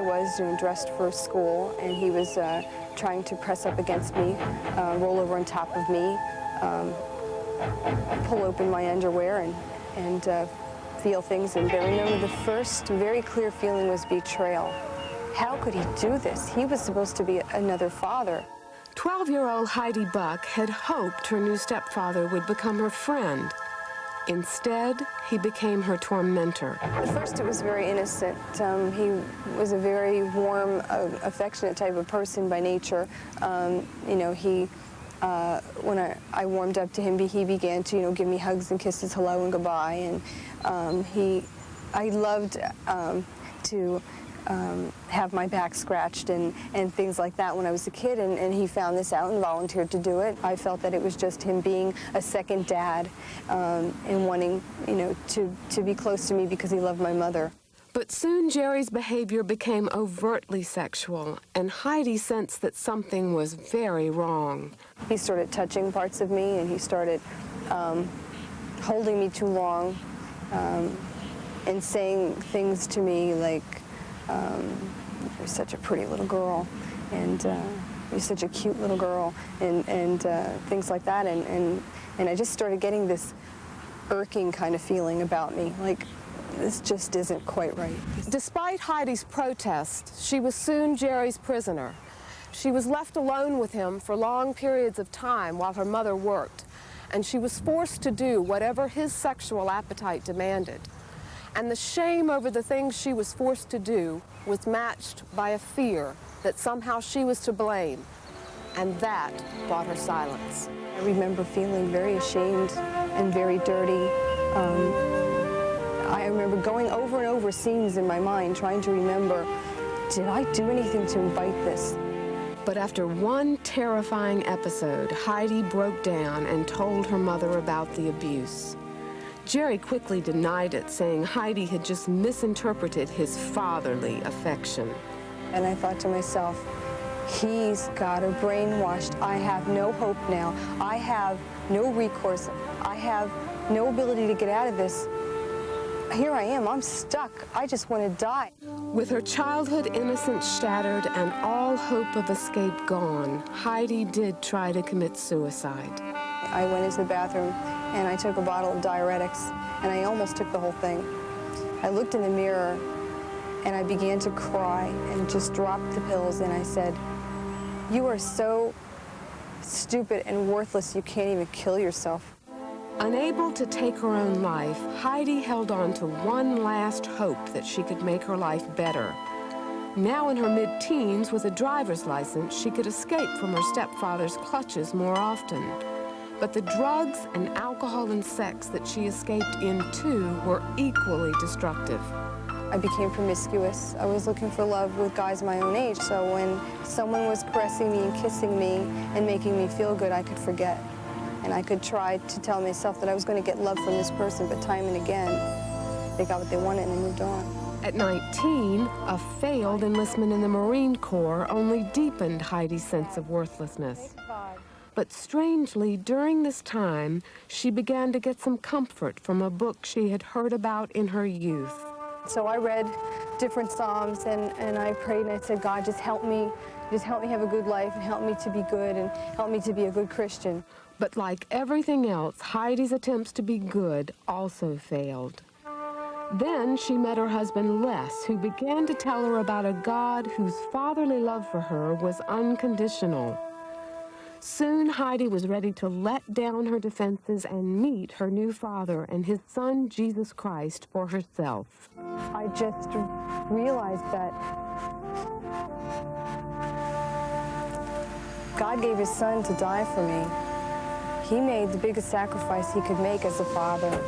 was, dressed for school, and he was trying to press up against me, roll over on top of me, pull open my underwear, and feel things. And I remember the first very clear feeling was betrayal. How could he do this? He was supposed to be another father. 12-year-old Heidi Buck had hoped her new stepfather would become her friend. Instead, he became her tormentor. At first, it was very innocent. He was a very warm, affectionate type of person by nature. When I warmed up to him, he began to, give me hugs and kisses, hello and goodbye. And I loved to have my back scratched and things like that when I was a kid, and he found this out and volunteered to do it. I felt that it was just him being a second dad and wanting, to be close to me because he loved my mother. But soon Jerry's behavior became overtly sexual, and Heidi sensed that something was very wrong. He started touching parts of me, and he started holding me too long and saying things to me like, you're such a pretty little girl, and you're such a cute little girl, and things like that. And I just started getting this irking kind of feeling about me, like, this just isn't quite right. Despite Heidi's protest, she was soon Jerry's prisoner. She was left alone with him for long periods of time while her mother worked, and she was forced to do whatever his sexual appetite demanded. And the shame over the things she was forced to do was matched by a fear that somehow she was to blame, and that brought her silence. I remember feeling very ashamed and very dirty. I remember going over and over scenes in my mind, trying to remember, did I do anything to invite this? But after one terrifying episode, Heidi broke down and told her mother about the abuse. Jerry quickly denied it, saying Heidi had just misinterpreted his fatherly affection. And I thought to myself, he's got her brainwashed. I have no hope now. I have no recourse. I have no ability to get out of this. Here I am, I'm stuck. I just want to die. With her childhood innocence shattered and all hope of escape gone, Heidi did try to commit suicide. I went into the bathroom and I took a bottle of diuretics, and I almost took the whole thing. I looked in the mirror and I began to cry and just dropped the pills, and I said, you are so stupid and worthless, you can't even kill yourself. Unable to take her own life, Heidi held on to one last hope that she could make her life better. Now in her mid-teens, with a driver's license, she could escape from her stepfather's clutches more often. But the drugs and alcohol and sex that she escaped into were equally destructive. I became promiscuous. I was looking for love with guys my own age, so when someone was caressing me and kissing me and making me feel good, I could forget. And I could try to tell myself that I was going to get love from this person, but time and again, they got what they wanted and they moved on. At 19, a failed enlistment in the Marine Corps only deepened Heidi's sense of worthlessness. But strangely, during this time, she began to get some comfort from a book she had heard about in her youth. So I read different Psalms, and I prayed and I said, God, just help me have a good life, and help me to be good, and help me to be a good Christian. But like everything else, Heidi's attempts to be good also failed. Then she met her husband Les, who began to tell her about a God whose fatherly love for her was unconditional. Soon Heidi was ready to let down her defenses and meet her new father and his son, Jesus Christ, for herself. I just realized that God gave his son to die for me. He made the biggest sacrifice he could make as a father.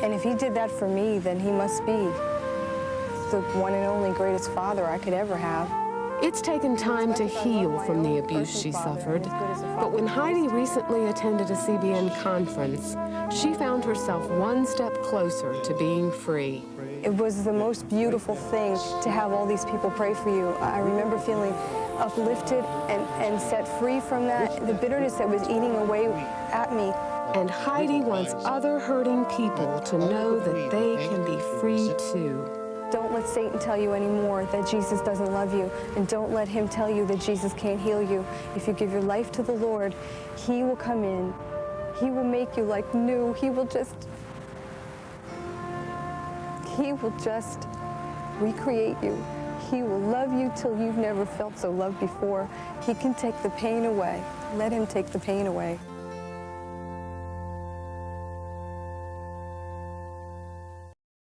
And if he did that for me, then he must be the one and only greatest father I could ever have. It's taken time to heal from the abuse she suffered, but when Heidi recently attended a CBN conference, she found herself one step closer to being free. It was the most beautiful thing to have all these people pray for you. I remember feeling uplifted and set free from that, the bitterness that was eating away at me. And Heidi wants other hurting people to know that they can be free too. Don't let Satan tell you anymore that Jesus doesn't love you, and don't let him tell you that Jesus can't heal you. If you give your life to the Lord, he will come in. He will make you like new. He will just recreate you. He will love you till you've never felt so loved before. He can take the pain away. Let him take the pain away.